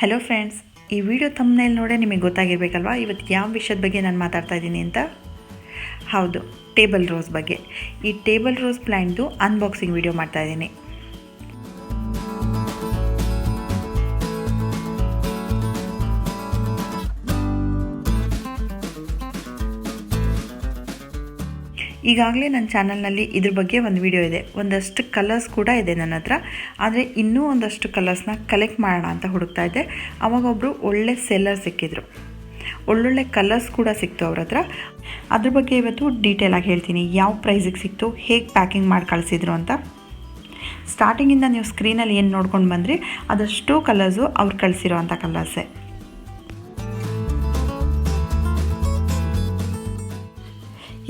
Hello friends, ಈ video thumbnail ನೋಡೇ ನಿಮಗೆ ಗೊತ್ತಾಗಿರಬೇಕಲ್ವಾ ಇವತ್ತು ಯಾವ ವಿಷಯದ ಬಗ್ಗೆ ನಾನು ಮಾತಾಡ್ತಾ ಇದ್ದೀನಿ ಅಂತ. ಹೌದು, ಟೇಬಲ್ ರೋಸ್ ಬಗ್ಗೆ. ಈ ಟೇಬಲ್ ರೋಸ್ ಪ್ಲ್ಯಾಂಟ್ದು ಅನ್ಬಾಕ್ಸಿಂಗ್ ವಿಡಿಯೋ ಮಾಡ್ತಾ ಇದ್ದೀನಿ. ಈಗಾಗಲೇ ನನ್ನ ಚಾನಲ್ನಲ್ಲಿ ಇದ್ರ ಬಗ್ಗೆ ಒಂದು ವಿಡಿಯೋ ಇದೆ, ಒಂದಷ್ಟು ಕಲರ್ಸ್ ಕೂಡ ಇದೆ ನನ್ನ ಹತ್ರ. ಆದರೆ ಇನ್ನೂ ಒಂದಷ್ಟು ಕಲರ್ಸ್ನ ಕಲೆಕ್ಟ್ ಮಾಡೋಣ ಅಂತ ಹುಡುಕ್ತಾ ಇದ್ದೆ. ಆವಾಗ ಒಬ್ಬರು ಒಳ್ಳೆ ಸೆಲ್ಲರ್ ಸಿಕ್ಕಿದ್ರು, ಒಳ್ಳೊಳ್ಳೆ ಕಲರ್ಸ್ ಕೂಡ ಸಿಕ್ತು ಅವ್ರ ಹತ್ರ. ಅದ್ರ ಬಗ್ಗೆ ಇವತ್ತು ಡೀಟೇಲಾಗಿ ಹೇಳ್ತೀನಿ, ಯಾವ ಪ್ರೈಸಿಗೆ ಸಿಕ್ತು, ಹೇಗೆ ಪ್ಯಾಕಿಂಗ್ ಮಾಡಿ ಕಳಿಸಿದ್ರು ಅಂತ. ಸ್ಟಾರ್ಟಿಂಗಿಂದ ನೀವು ಸ್ಕ್ರೀನಲ್ಲಿ ಏನು ನೋಡ್ಕೊಂಡು ಬಂದ್ರಿ ಅದಷ್ಟು ಕಲರ್ಸು ಅವ್ರು ಕಳಿಸಿರೋ ಅಂಥ ಕಲರ್ಸೇ.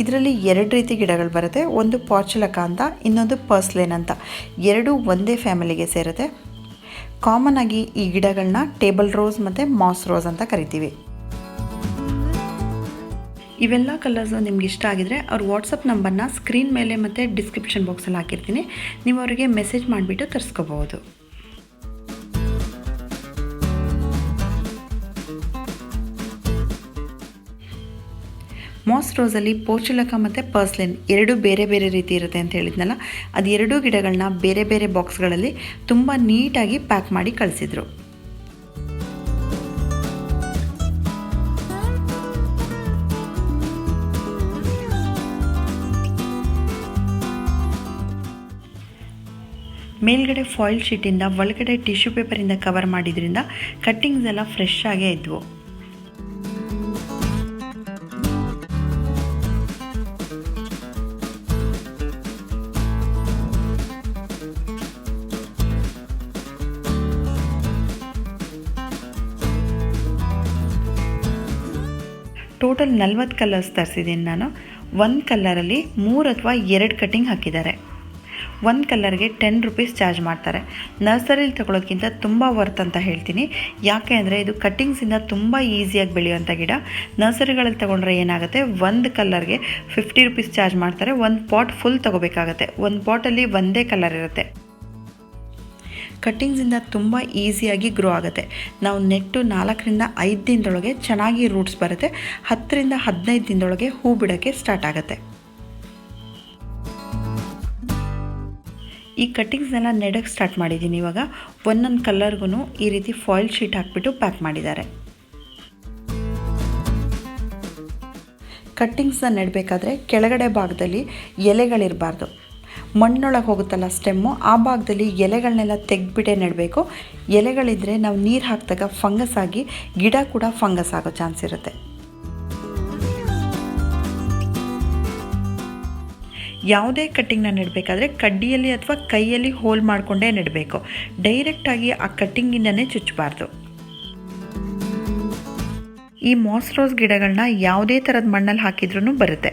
ಇದರಲ್ಲಿ ಎರಡು ರೀತಿ ಗಿಡಗಳು ಬರುತ್ತೆ, ಒಂದು ಪಾರ್ಚುಲಕ ಅಂತ, ಇನ್ನೊಂದು ಪರ್ಸ್ಲೇನ್ ಅಂತ. ಎರಡೂ ಒಂದೇ ಫ್ಯಾಮಿಲಿಗೆ ಸೇರುತ್ತೆ. ಕಾಮನ್ ಆಗಿ ಈ ಗಿಡಗಳನ್ನ ಟೇಬಲ್ ರೋಸ್ ಮತ್ತು ಮಾಸ್ ರೋಸ್ ಅಂತ ಕರಿತೀವಿ. ಇವೆಲ್ಲ ಕಲರ್ಸು ನಿಮ್ಗೆ ಇಷ್ಟ ಆಗಿದರೆ ಅವ್ರ ವಾಟ್ಸಪ್ ನಂಬರ್ನ ಸ್ಕ್ರೀನ್ ಮೇಲೆ ಮತ್ತು ಡಿಸ್ಕ್ರಿಪ್ಷನ್ ಬಾಕ್ಸಲ್ಲಿ ಹಾಕಿರ್ತೀನಿ. ನೀವು ಅವರಿಗೆ ಮೆಸೇಜ್ ಮಾಡಿಬಿಟ್ಟು ತರಿಸ್ಕೋಬೋದು. ಮಾಸ್ ರೋಸಲ್ಲಿ ಪೋರ್ಚುಲಕ ಮತ್ತು ಪರ್ಸ್ಲೇನ್ ಎರಡೂ ಬೇರೆ ಬೇರೆ ರೀತಿ ಇರುತ್ತೆ ಅಂತ ಹೇಳಿದ್ನಲ್ಲ, ಅದು ಎರಡೂ ಗಿಡಗಳನ್ನ ಬೇರೆ ಬೇರೆ ಬಾಕ್ಸ್ಗಳಲ್ಲಿ ತುಂಬ ನೀಟಾಗಿ ಪ್ಯಾಕ್ ಮಾಡಿ ಕಳಿಸಿದ್ರು. ಮೇಲ್ಗಡೆ ಫಾಯಿಲ್ ಶೀಟಿಂದ ಒಳಗಡೆ ಟಿಶ್ಯೂ ಪೇಪರಿಂದ ಕವರ್ ಮಾಡಿದ್ರಿಂದ ಕಟ್ಟಿಂಗ್ಸ್ ಎಲ್ಲ ಫ್ರೆಶ್ ಆಗೇ ಇದ್ವು. ಟೋಟಲ್ 40 ಕಲರ್ಸ್ ತರಿಸಿದ್ದೀನಿ ನಾನು. ಒಂದು ಕಲರಲ್ಲಿ 3 ಅಥವಾ 2 ಕಟ್ಟಿಂಗ್ ಹಾಕಿದ್ದಾರೆ. ಒಂದು ಕಲರ್ಗೆ 10 ರೂಪೀಸ್ ಚಾರ್ಜ್ ಮಾಡ್ತಾರೆ. ನರ್ಸರಿಲಿ ತಗೊಳ್ಳೋಕ್ಕಿಂತ ತುಂಬ ವರ್ತ್ ಅಂತ ಹೇಳ್ತೀನಿ. ಯಾಕೆ ಅಂದರೆ ಇದು ಕಟ್ಟಿಂಗ್ಸಿಂದ ತುಂಬ ಈಸಿಯಾಗಿ ಬೆಳೆಯುವಂಥ ಗಿಡ. ನರ್ಸರಿಗಳಲ್ಲಿ ತೊಗೊಂಡ್ರೆ ಏನಾಗುತ್ತೆ, ಒಂದು ಕಲರ್ಗೆ 50 ರೂಪೀಸ್ ಚಾರ್ಜ್ ಮಾಡ್ತಾರೆ. ಒಂದು ಪಾಟ್ ಫುಲ್ ತೊಗೋಬೇಕಾಗತ್ತೆ. ಒಂದು ಪಾಟಲ್ಲಿ ಒಂದೇ ಕಲರ್ ಇರುತ್ತೆ. ಕಟ್ಟಿಂಗ್ಸಿಂದ ತುಂಬ ಈಸಿಯಾಗಿ ಗ್ರೋ ಆಗುತ್ತೆ. ನಾವು ನೆಟ್ಟು 4 ರಿಂದ 5 ದಿನದೊಳಗೆ ಚೆನ್ನಾಗಿ ರೂಟ್ಸ್ ಬರುತ್ತೆ. 10 ರಿಂದ 15 ದಿನದೊಳಗೆ ಹೂ ಬಿಡೋಕ್ಕೆ ಸ್ಟಾರ್ಟ್ ಆಗುತ್ತೆ. ಈ ಕಟ್ಟಿಂಗ್ಸ್ನೆಲ್ಲ ನೆಡೋಕ್ಕೆ ಸ್ಟಾರ್ಟ್ ಮಾಡಿದ್ದೀನಿ. ಇವಾಗ ಒಂದೊಂದು ಕಲರ್ಗೂ ಈ ರೀತಿ ಫಾಯಿಲ್ ಶೀಟ್ ಹಾಕ್ಬಿಟ್ಟು ಪ್ಯಾಕ್ ಮಾಡಿದ್ದಾರೆ. ಕಟ್ಟಿಂಗ್ಸ್ನ ನೆಡಬೇಕಾದ್ರೆ ಕೆಳಗಡೆ ಭಾಗದಲ್ಲಿ ಎಲೆಗಳಿರಬಾರ್ದು. ಮಣ್ಣೊಳಗೆ ಹೋಗುತ್ತಲ್ಲ ಸ್ಟೆಮ್ಮು, ಆ ಭಾಗದಲ್ಲಿ ಎಲೆಗಳನ್ನೆಲ್ಲ ತೆಗೆದ್ಬಿಟ್ಟೇ ನೆಡಬೇಕು. ಎಲೆಗಳಿದ್ದರೆ ನಾವು ನೀರು ಹಾಕಿದಾಗ ಫಂಗಸ್ ಆಗಿ ಗಿಡ ಕೂಡ ಫಂಗಸ್ ಆಗೋ ಚಾನ್ಸ್ ಇರುತ್ತೆ. ಯಾವುದೇ ಕಟ್ಟಿಂಗ್ನ ನೆಡಬೇಕಾದ್ರೆ ಕಡ್ಡಿಯಲ್ಲಿ ಅಥವಾ ಕೈಯಲ್ಲಿ ಹೋಲ್ ಮಾಡಿಕೊಂಡೇ ನೆಡಬೇಕು. ಡೈರೆಕ್ಟಾಗಿ ಆ ಕಟ್ಟಿಂಗಿಂದನೇ ಚುಚ್ಚಬಾರ್ದು. ಈ ಮಾಸ್ ರೋಸ್ ಗಿಡಗಳನ್ನ ಯಾವುದೇ ಥರದ ಮಣ್ಣಲ್ಲಿ ಹಾಕಿದ್ರೂ ಬರುತ್ತೆ.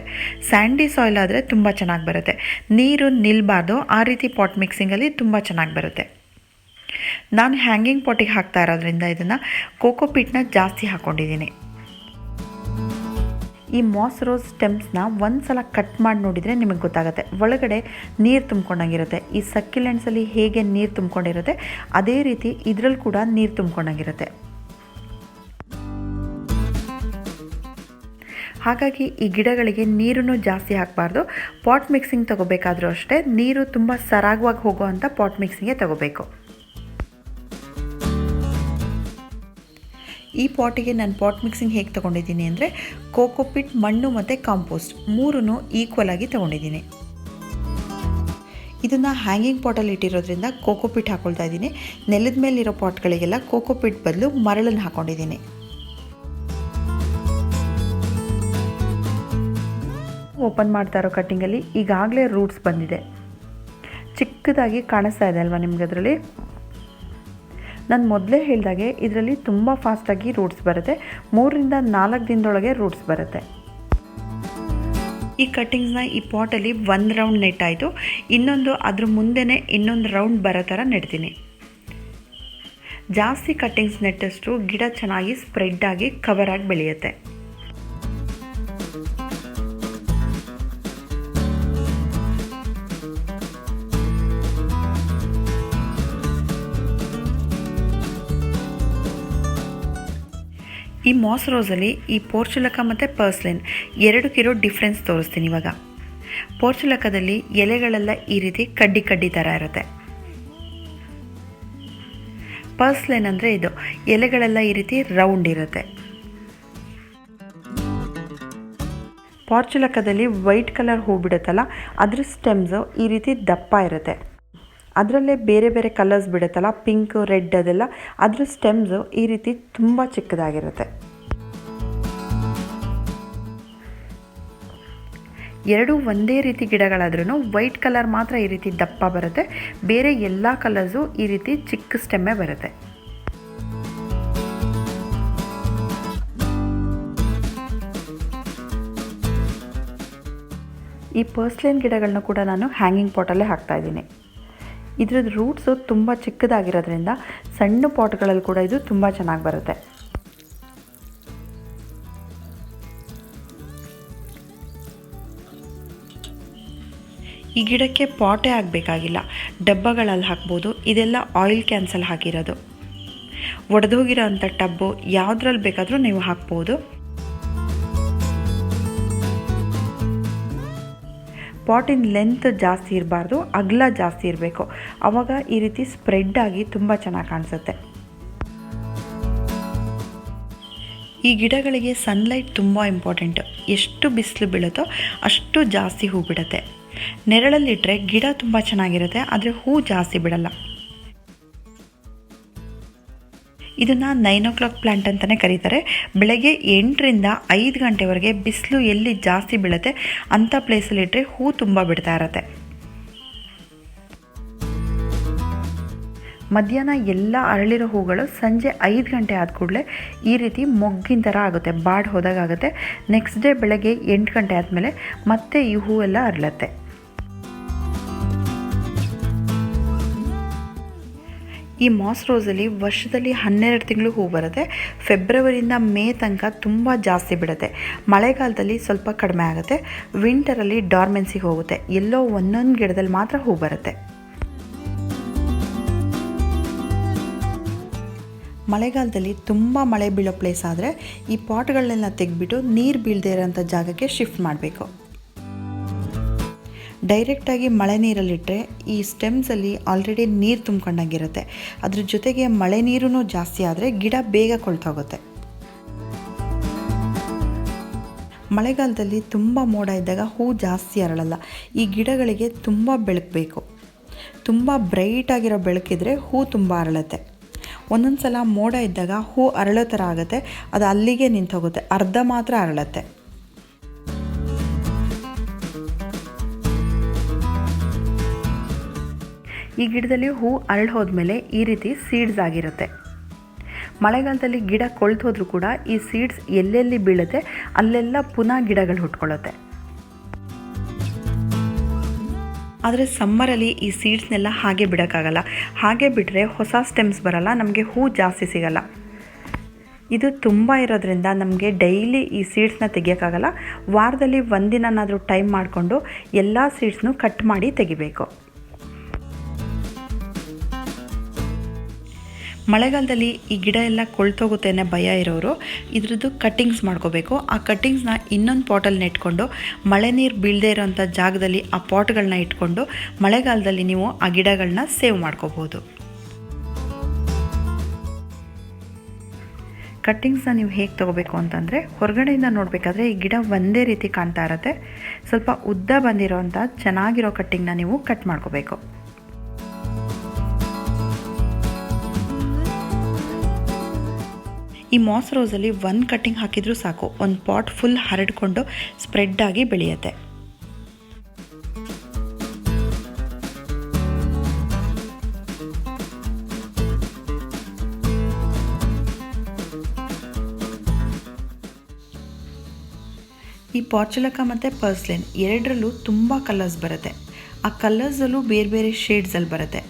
ಸ್ಯಾಂಡಿ ಸಾಯಿಲ್ ಆದರೆ ತುಂಬ ಚೆನ್ನಾಗಿ ಬರುತ್ತೆ. ನೀರು ನಿಲ್ಲಬಾರ್ದು, ಆ ರೀತಿ ಪಾಟ್ ಮಿಕ್ಸಿಂಗಲ್ಲಿ ತುಂಬ ಚೆನ್ನಾಗಿ ಬರುತ್ತೆ. ನಾನು ಹ್ಯಾಂಗಿಂಗ್ ಪಾಟಿಗೆ ಹಾಕ್ತಾ ಇರೋದ್ರಿಂದ ಇದನ್ನು ಕೋಕೋಪೀಟ್ನ ಜಾಸ್ತಿ ಹಾಕ್ಕೊಂಡಿದ್ದೀನಿ. ಈ ಮಾಸ್ ರೋಸ್ ಸ್ಟೆಮ್ಸ್ನ ಒಂದು ಸಲ ಕಟ್ ಮಾಡಿ ನೋಡಿದರೆ ನಿಮಗೆ ಗೊತ್ತಾಗುತ್ತೆ, ಒಳಗಡೆ ನೀರು ತುಂಬ್ಕೊಂಡಂಗಿರುತ್ತೆ. ಈ ಸಕ್ಯುಲೆಂಟ್ಸಲ್ಲಿ ಹೇಗೆ ನೀರು ತುಂಬ್ಕೊಂಡಿರುತ್ತೆ ಅದೇ ರೀತಿ ಇದರಲ್ಲಿ ಕೂಡ ನೀರು ತುಂಬ್ಕೊಂಡಂಗಿರುತ್ತೆ. ಹಾಗಾಗಿ ಈ ಗಿಡಗಳಿಗೆ ನೀರನ್ನು ಜಾಸ್ತಿ ಹಾಕಬಾರ್ದು. ಪಾಟ್ ಮಿಕ್ಸಿಂಗ್ ತೊಗೋಬೇಕಾದ್ರೂ ಅಷ್ಟೇ ನೀರು ತುಂಬ ಸರಾಗವಾಗಿ ಹೋಗೋವಂಥ ಪಾಟ್ ಮಿಕ್ಸಿಂಗೇ ತೊಗೋಬೇಕು. ಈ ಪಾಟಿಗೆ ನಾನು ಪಾಟ್ ಮಿಕ್ಸಿಂಗ್ ಹೇಗೆ ತೊಗೊಂಡಿದ್ದೀನಿ ಅಂದರೆ ಕೋಕೋಪಿಟ್, ಮಣ್ಣು ಮತ್ತು ಕಾಂಪೋಸ್ಟ್ 3 ಈಕ್ವಲ್ ಆಗಿ ತೊಗೊಂಡಿದ್ದೀನಿ. ಇದನ್ನು ಹ್ಯಾಂಗಿಂಗ್ ಪಾಟಲ್ಲಿ ಇಟ್ಟಿರೋದ್ರಿಂದ ಕೋಕೋಪಿಟ್ ಹಾಕ್ಕೊಳ್ತಾ ಇದ್ದೀನಿ. ನೆಲದ ಮೇಲಿರೋ ಪಾಟ್ಗಳಿಗೆಲ್ಲ ಕೋಕೋಪಿಟ್ ಬದಲು ಮರಳನ್ನು ಹಾಕ್ಕೊಂಡಿದ್ದೀನಿ. ಓಪನ್ ಮಾಡ್ತಾ ಇರೋ ಕಟ್ಟಿಂಗಲ್ಲಿ ಈಗಾಗಲೇ ರೂಟ್ಸ್ ಬಂದಿದೆ. ಚಿಕ್ಕದಾಗಿ ಕಾಣಿಸ್ತಾ ಇದೆ ಅಲ್ವಾ ನಿಮ್ಗೆ? ಅದರಲ್ಲಿ ನಾನು ಮೊದಲೇ ಹೇಳಿದಾಗೆ ಇದರಲ್ಲಿ ತುಂಬ ಫಾಸ್ಟಾಗಿ ರೂಟ್ಸ್ ಬರುತ್ತೆ. 3 ರಿಂದ 4 ದಿನದೊಳಗೆ ರೂಟ್ಸ್ ಬರುತ್ತೆ. ಈ ಕಟ್ಟಿಂಗ್ಸ್ನ ಈ ಪಾಟಲ್ಲಿ 1 ರೌಂಡ್ ನೆಟ್ಟಾಯಿತು. ಇನ್ನೊಂದು ಅದ್ರ ಮುಂದೆನೇ ಇನ್ನೊಂದು ರೌಂಡ್ ಬರೋ ಥರ ನೆಡ್ತೀನಿ. ಜಾಸ್ತಿ ಕಟ್ಟಿಂಗ್ಸ್ ನೆಟ್ಟಷ್ಟು ಗಿಡ ಚೆನ್ನಾಗಿ ಸ್ಪ್ರೆಡ್ ಆಗಿ ಕವರ್ ಆಗಿ ಬೆಳೆಯುತ್ತೆ. ಈ ಮಾಸ್ ರೋಸಲ್ಲಿ ಈ ಪೋರ್ಚುಲಕ ಮತ್ತು ಪರ್ಸ್ಲೆನ್ ಎರಡಕ್ಕಿರೋ ಡಿಫ್ರೆನ್ಸ್ ತೋರಿಸ್ತೀನಿ ಇವಾಗ. ಪೋರ್ಚುಲಕದಲ್ಲಿ ಎಲೆಗಳೆಲ್ಲ ಈ ರೀತಿ ಕಡ್ಡಿ ಕಡ್ಡಿ ಥರ ಇರುತ್ತೆ. ಪರ್ಸ್ಲೆನ್ ಅಂದರೆ ಇದು ಎಲೆಗಳೆಲ್ಲ ಈ ರೀತಿ ರೌಂಡ್ ಇರುತ್ತೆ. ಪೋರ್ಚುಲಕದಲ್ಲಿ ವೈಟ್ ಕಲರ್ ಹೂ ಬಿಡುತ್ತಲ್ಲ, ಅದ್ರ ಸ್ಟೆಮ್ಸು ಈ ರೀತಿ ದಪ್ಪ ಇರುತ್ತೆ. ಅದರಲ್ಲೇ ಬೇರೆ ಬೇರೆ ಕಲರ್ಸ್ ಬಿಡುತ್ತಲ್ಲ, ಪಿಂಕ್, ರೆಡ್, ಅದೆಲ್ಲ ಅದ್ರ ಸ್ಟೆಮ್ಸು ಈ ರೀತಿ ತುಂಬ ಚಿಕ್ಕದಾಗಿರುತ್ತೆ. ಎರಡೂ ಒಂದೇ ರೀತಿ ಗಿಡಗಳಾದ್ರೂ ವೈಟ್ ಕಲರ್ ಮಾತ್ರ ಈ ರೀತಿ ದಪ್ಪ ಬರುತ್ತೆ, ಬೇರೆ ಎಲ್ಲ ಕಲರ್ಸು ಈ ರೀತಿ ಚಿಕ್ಕ ಸ್ಟೆಮ್ಮೆ ಬರುತ್ತೆ. ಈ ಪರ್ಸ್ಲೆನ್ ಗಿಡಗಳನ್ನ ಕೂಡ ನಾನು ಹ್ಯಾಂಗಿಂಗ್ ಪಾಟಲ್ಲೇ ಹಾಕ್ತಾಯಿದ್ದೀನಿ. ಇದ್ರದ್ದು ರೂಟ್ಸು ತುಂಬ ಚಿಕ್ಕದಾಗಿರೋದ್ರಿಂದ ಸಣ್ಣ ಪಾಟ್ಗಳಲ್ಲಿ ಕೂಡ ಇದು ತುಂಬ ಚೆನ್ನಾಗಿ ಬರುತ್ತೆ. ಈ ಗಿಡಕ್ಕೆ ಪಾಟೇ ಆಗಬೇಕಾಗಿಲ್ಲ, ಡಬ್ಬಗಳಲ್ಲಿ ಹಾಕ್ಬೋದು. ಇದೆಲ್ಲ ಆಯಿಲ್ ಕ್ಯಾನ್ಸಲ್ ಹಾಕಿರೋದು. ಒಡೆದೋಗಿರೋ ಅಂಥ ಟಬ್ಬು ಯಾವುದ್ರಲ್ಲಿ ಬೇಕಾದರೂ ನೀವು ಹಾಕ್ಬೋದು. ಪಾಟಿನ ಲೆಂತ್ ಜಾಸ್ತಿ ಇರಬಾರ್ದು, ಅಗಲ ಜಾಸ್ತಿ ಇರಬೇಕು. ಆವಾಗ ಈ ರೀತಿ ಸ್ಪ್ರೆಡ್ ಆಗಿ ತುಂಬ ಚೆನ್ನಾಗಿ ಕಾಣಿಸುತ್ತೆ. ಈ ಗಿಡಗಳಿಗೆ ಸನ್ಲೈಟ್ ತುಂಬ ಇಂಪಾರ್ಟೆಂಟ್. ಎಷ್ಟು ಬಿಸಿಲು ಬೀಳುತ್ತೋ ಅಷ್ಟು ಜಾಸ್ತಿ ಹೂ ಬಿಡುತ್ತೆ. ನೆರಳಲ್ಲಿಟ್ಟರೆ ಗಿಡ ತುಂಬ ಚೆನ್ನಾಗಿರುತ್ತೆ, ಆದರೆ ಹೂ ಜಾಸ್ತಿ ಬಿಡಲ್ಲ. ಇದನ್ನು 9 o'clock ಪ್ಲ್ಯಾಂಟ್ ಅಂತಲೇ ಕರೀತಾರೆ. ಬೆಳಗ್ಗೆ 8ರಿಂದ 5 ಗಂಟೆವರೆಗೆ ಬಿಸಿಲು ಎಲ್ಲಿ ಜಾಸ್ತಿ ಬೀಳುತ್ತೆ ಅಂಥ ಪ್ಲೇಸಲ್ಲಿಟ್ಟರೆ ಹೂ ತುಂಬ ಬಿಡ್ತಾ ಇರುತ್ತೆ. ಮಧ್ಯಾಹ್ನ ಎಲ್ಲ ಅರಳಿರೋ ಹೂಗಳು ಸಂಜೆ 5 ಗಂಟೆ ಆದ ಕೂಡಲೇ ಈ ರೀತಿ ಮೊಗ್ಗಿನ ಥರ ಆಗುತ್ತೆ, ಬಾಡ್ ಹೋದಾಗುತ್ತೆ. ನೆಕ್ಸ್ಟ್ ಡೇ ಬೆಳಗ್ಗೆ 8 ಗಂಟೆ ಆದಮೇಲೆ ಮತ್ತೆ ಈ ಹೂವೆಲ್ಲ ಅರಳುತ್ತೆ. ಈ ಮಾಸ್ ರೋಸಲ್ಲಿ ವರ್ಷದಲ್ಲಿ 12 ತಿಂಗಳು ಹೂ ಬರುತ್ತೆ. ಫೆಬ್ರವರಿಯಿಂದ ಮೇ ತನಕ ತುಂಬ ಜಾಸ್ತಿ ಬಿಡುತ್ತೆ. ಮಳೆಗಾಲದಲ್ಲಿ ಸ್ವಲ್ಪ ಕಡಿಮೆ ಆಗುತ್ತೆ. ವಿಂಟರಲ್ಲಿ ಡಾರ್ಮೆನ್ಸಿಗೆ ಹೋಗುತ್ತೆ. ಎಲ್ಲೋ ಒಂದೊಂದು ಗಿಡದಲ್ಲಿ ಮಾತ್ರ ಹೂ ಬರುತ್ತೆ. ಮಳೆಗಾಲದಲ್ಲಿ ತುಂಬ ಮಳೆ ಬೀಳೋ ಪ್ಲೇಸ್ ಆದರೆ ಈ ಪಾಟ್ಗಳನ್ನೆಲ್ಲ ತೆಗೆದ್ಬಿಟ್ಟು ನೀರು ಬೀಳದೇ ಇರೋಂಥ ಜಾಗಕ್ಕೆ ಶಿಫ್ಟ್ ಮಾಡಬೇಕು. ಡೈರೆಕ್ಟಾಗಿ ಮಳೆ ನೀರಲ್ಲಿಟ್ಟರೆ ಈ ಸ್ಟೆಮ್ಸಲ್ಲಿ ಆಲ್ರೆಡಿ ನೀರು ತುಂಬ್ಕೊಂಡಂಗಿರುತ್ತೆ. ಅದ್ರ ಜೊತೆಗೆ ಮಳೆ ನೀರೂ ಜಾಸ್ತಿ ಆದರೆ ಗಿಡ ಬೇಗ ಕೊಳ್ತೋಗುತ್ತೆ. ಮಳೆಗಾಲದಲ್ಲಿ ತುಂಬ ಮೋಡ ಇದ್ದಾಗ ಹೂ ಜಾಸ್ತಿ ಅರಳಲ್ಲ. ಈ ಗಿಡಗಳಿಗೆ ತುಂಬ ಬೆಳಕಬೇಕು. ತುಂಬ ಬ್ರೈಟಾಗಿರೋ ಬೆಳಕಿದ್ರೆ ಹೂ ತುಂಬ ಅರಳುತ್ತೆ. ಒಂದೊಂದು ಸಲ ಮೋಡ ಇದ್ದಾಗ ಹೂ ಅರಳೋ ಥರ ಆಗುತ್ತೆ, ಅದು ಅಲ್ಲಿಗೆ ನಿಂತೋಗುತ್ತೆ, ಅರ್ಧ ಮಾತ್ರ ಅರಳುತ್ತೆ. ಈ ಗಿಡದಲ್ಲಿ ಹೂ ಅರಳಿ ಹೋದ್ಮೇಲೆ ಈ ರೀತಿ ಸೀಡ್ಸ್ ಆಗಿರುತ್ತೆ. ಮಳೆಗಾಲದಲ್ಲಿ ಗಿಡ ಕೊಳ್ತು ಹೋದ್ರೂ ಕೂಡ ಈ ಸೀಡ್ಸ್ ಎಲ್ಲೆಲ್ಲಿ ಬೀಳುತ್ತೆ ಅಲ್ಲೆಲ್ಲ ಪುನಃ ಗಿಡಗಳು ಹುಟ್ಕೊಳ್ಳುತ್ತೆ. ಆದರೆ ಸಮ್ಮರಲ್ಲಿ ಈ ಸೀಡ್ಸ್ನೆಲ್ಲ ಹಾಗೆ ಬಿಡೋಕ್ಕಾಗಲ್ಲ. ಹಾಗೆ ಬಿಟ್ಟರೆ ಹೊಸ ಸ್ಟೆಮ್ಸ್ ಬರಲ್ಲ, ನಮಗೆ ಹೂ ಜಾಸ್ತಿ ಸಿಗಲ್ಲ. ಇದು ತುಂಬ ಇರೋದ್ರಿಂದ ನಮಗೆ ಡೈಲಿ ಈ ಸೀಡ್ಸ್ನ ತೆಗಿಯೋಕ್ಕಾಗಲ್ಲ. ವಾರದಲ್ಲಿ ಒಂದಿನಾದರೂ ಟೈಮ್ ಮಾಡಿಕೊಂಡು ಎಲ್ಲ ಸೀಡ್ಸ್ನೂ ಕಟ್ ಮಾಡಿ ತೆಗಿಬೇಕು. ಮಳೆಗಾಲದಲ್ಲಿ ಈ ಗಿಡ ಎಲ್ಲ ಕೊಳ್ತೋಗುತ್ತೆ ಅನ್ನೋ ಭಯ ಇರೋರು ಇದ್ರದ್ದು ಕಟ್ಟಿಂಗ್ಸ್ ಮಾಡ್ಕೋಬೇಕು. ಆ ಕಟ್ಟಿಂಗ್ಸ್ನ ಇನ್ನೊಂದು ಪಾಟಲ್ಲಿ ನೆಟ್ಕೊಂಡು ಮಳೆ ನೀರು ಬೀಳದೇ ಇರೋಂಥ ಜಾಗದಲ್ಲಿ ಆ ಪಾಟ್ಗಳನ್ನ ಇಟ್ಕೊಂಡು ಮಳೆಗಾಲದಲ್ಲಿ ನೀವು ಆ ಗಿಡಗಳನ್ನ ಸೇವ್ ಮಾಡ್ಕೋಬೋದು. ಕಟ್ಟಿಂಗ್ಸ್ನ ನೀವು ಹೇಗೆ ತೊಗೋಬೇಕು ಅಂತಂದರೆ, ಹೊರಗಡೆಯಿಂದ ನೋಡಬೇಕಾದ್ರೆ ಈ ಗಿಡ ಒಂದೇ ರೀತಿ ಕಾಣ್ತಾ ಇರುತ್ತೆ. ಸ್ವಲ್ಪ ಉದ್ದ ಬಂದಿರೋಂಥ ಚೆನ್ನಾಗಿರೋ ಕಟ್ಟಿಂಗ್ನ ನೀವು ಕಟ್ ಮಾಡ್ಕೋಬೇಕು. ಈ ಮಾಸ್ ರೋಸಲ್ಲಿ ಒಂದು ಕಟ್ಟಿಂಗ್ ಹಾಕಿದರೂ ಸಾಕು, ಒಂದು ಪಾಟ್ ಫುಲ್ ಹರಡ್ಕೊಂಡು ಸ್ಪ್ರೆಡ್ ಆಗಿ ಬೆಳೆಯುತ್ತೆ. ಈ ಪೋರ್ಚುಲಕ ಮತ್ತು ಪರ್ಸ್ಲೆನ್ ಎರಡರಲ್ಲೂ ತುಂಬ ಕಲರ್ಸ್ ಬರುತ್ತೆ. ಆ ಕಲರ್ಸಲ್ಲೂ ಬೇರೆ ಬೇರೆ ಶೇಡ್ಸಲ್ಲಿ ಬರುತ್ತೆ.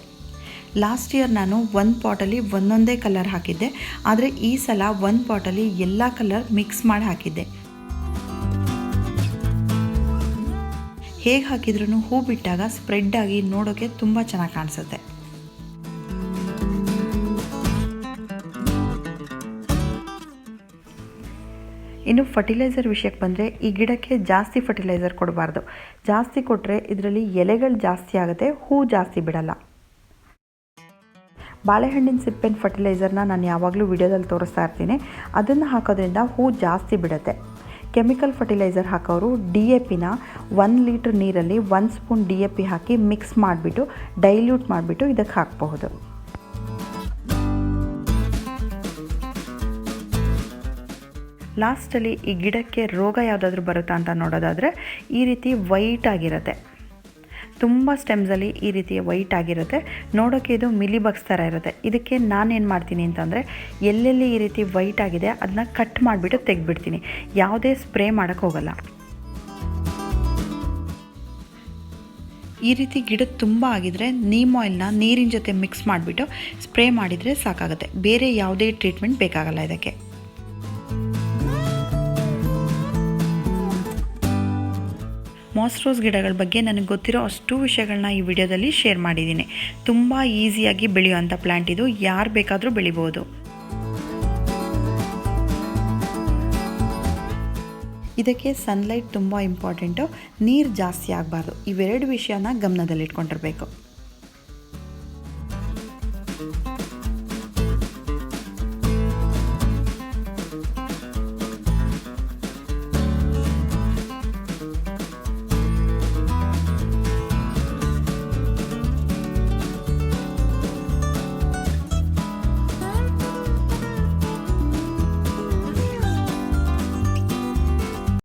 ಲಾಸ್ಟ್ ಇಯರ್ ನಾನು ಒಂದು ಪಾಟಲ್ಲಿ ಒಂದೊಂದೇ ಕಲರ್ ಹಾಕಿದ್ದೆ, ಆದರೆ ಈ ಸಲ ಒಂದು ಪಾಟಲ್ಲಿ ಎಲ್ಲ ಕಲರ್ ಮಿಕ್ಸ್ ಮಾಡಿ ಹಾಕಿದ್ದೆ. ಹೇಗೆ ಹಾಕಿದ್ರೂ ಹೂ ಬಿಟ್ಟಾಗ ಸ್ಪ್ರೆಡ್ ಆಗಿ ನೋಡೋಕ್ಕೆ ತುಂಬ ಚೆನ್ನಾಗಿ ಕಾಣಿಸುತ್ತೆ. ಇನ್ನು ಫರ್ಟಿಲೈಸರ್ ವಿಷಯಕ್ಕೆ ಬಂದರೆ ಈ ಗಿಡಕ್ಕೆ ಜಾಸ್ತಿ ಫರ್ಟಿಲೈಸರ್ ಕೊಡಬಾರ್ದು. ಜಾಸ್ತಿ ಕೊಟ್ಟರೆ ಇದರಲ್ಲಿ ಎಲೆಗಳು ಜಾಸ್ತಿ ಆಗುತ್ತೆ, ಹೂ ಜಾಸ್ತಿ ಬಿಡಲ್ಲ. ಬಾಳೆಹಣ್ಣಿನ ಸಿಪ್ಪೆನ ಫರ್ಟಿಲೈಸರ್ನ ನಾನು ಯಾವಾಗಲೂ ವಿಡಿಯೋದಲ್ಲಿ ತೋರಿಸ್ತಾ ಇರ್ತೀನಿ. ಅದನ್ನು ಹಾಕೋದ್ರಿಂದ ಹೂ ಜಾಸ್ತಿ ಬಿಡುತ್ತೆ. ಕೆಮಿಕಲ್ ಫರ್ಟಿಲೈಸರ್ ಹಾಕೋರು DAPನ 1 ಲೀಟ್ರ್ ನೀರಲ್ಲಿ 1 ಸ್ಪೂನ್ DAP ಹಾಕಿ ಮಿಕ್ಸ್ ಮಾಡಿಬಿಟ್ಟು ಡೈಲ್ಯೂಟ್ ಮಾಡಿಬಿಟ್ಟು ಇದಕ್ಕೆ ಹಾಕಬಹುದು. ಲಾಸ್ಟಲ್ಲಿ ಈ ಗಿಡಕ್ಕೆ ರೋಗ ಯಾವುದಾದ್ರೂ ಬರುತ್ತಾ ಅಂತ ನೋಡೋದಾದರೆ ಈ ರೀತಿ ವೈಟ್ ಆಗಿರುತ್ತೆ. ತುಂಬ ಸ್ಟೆಮ್ಸಲ್ಲಿ ಈ ರೀತಿ ವೈಟ್ ಆಗಿರುತ್ತೆ. ನೋಡೋಕ್ಕೆ ಇದು ಮಿಲಿಬಗ್ಸ್ ಥರ ಇರುತ್ತೆ. ಇದಕ್ಕೆ ನಾನೇನು ಮಾಡ್ತೀನಿ ಅಂತಂದರೆ ಎಲ್ಲೆಲ್ಲಿ ಈ ರೀತಿ ವೈಟ್ ಆಗಿದೆ ಅದನ್ನ ಕಟ್ ಮಾಡಿಬಿಟ್ಟು ತೆಗೆದ್ಬಿಡ್ತೀನಿ. ಯಾವುದೇ ಸ್ಪ್ರೇ ಮಾಡೋಕ್ಕೆ ಹೋಗಲ್ಲ. ಈ ರೀತಿ ಗಿಡ ತುಂಬ ಆಗಿದ್ರೆ ನೀಮ್ ಆಯಿಲ್ನ ನೀರಿನ ಜೊತೆ ಮಿಕ್ಸ್ ಮಾಡಿಬಿಟ್ಟು ಸ್ಪ್ರೇ ಮಾಡಿದರೆ ಸಾಕಾಗುತ್ತೆ. ಬೇರೆ ಯಾವುದೇ ಟ್ರೀಟ್ಮೆಂಟ್ ಬೇಕಾಗಲ್ಲ ಇದಕ್ಕೆ. ಮಾಸ್ ರೋಸ್ ಗಿಡಗಳ ಬಗ್ಗೆ ನನಗೆ ಗೊತ್ತಿರೋ ಅಷ್ಟು ವಿಷಯಗಳನ್ನ ಈ ವಿಡಿಯೋದಲ್ಲಿ ಶೇರ್ ಮಾಡಿದ್ದೀನಿ. ತುಂಬ ಈಸಿಯಾಗಿ ಬೆಳೆಯುವಂಥ ಪ್ಲ್ಯಾಂಟ್ ಇದು, ಯಾರು ಬೇಕಾದರೂ ಬೆಳಿಬೋದು. ಇದಕ್ಕೆ ಸನ್ಲೈಟ್ ತುಂಬ ಇಂಪಾರ್ಟೆಂಟು, ನೀರು ಜಾಸ್ತಿ ಆಗಬಾರ್ದು. ಇವೆರಡು ವಿಷಯನ ಗಮನದಲ್ಲಿಟ್ಕೊಂಡಿರಬೇಕು.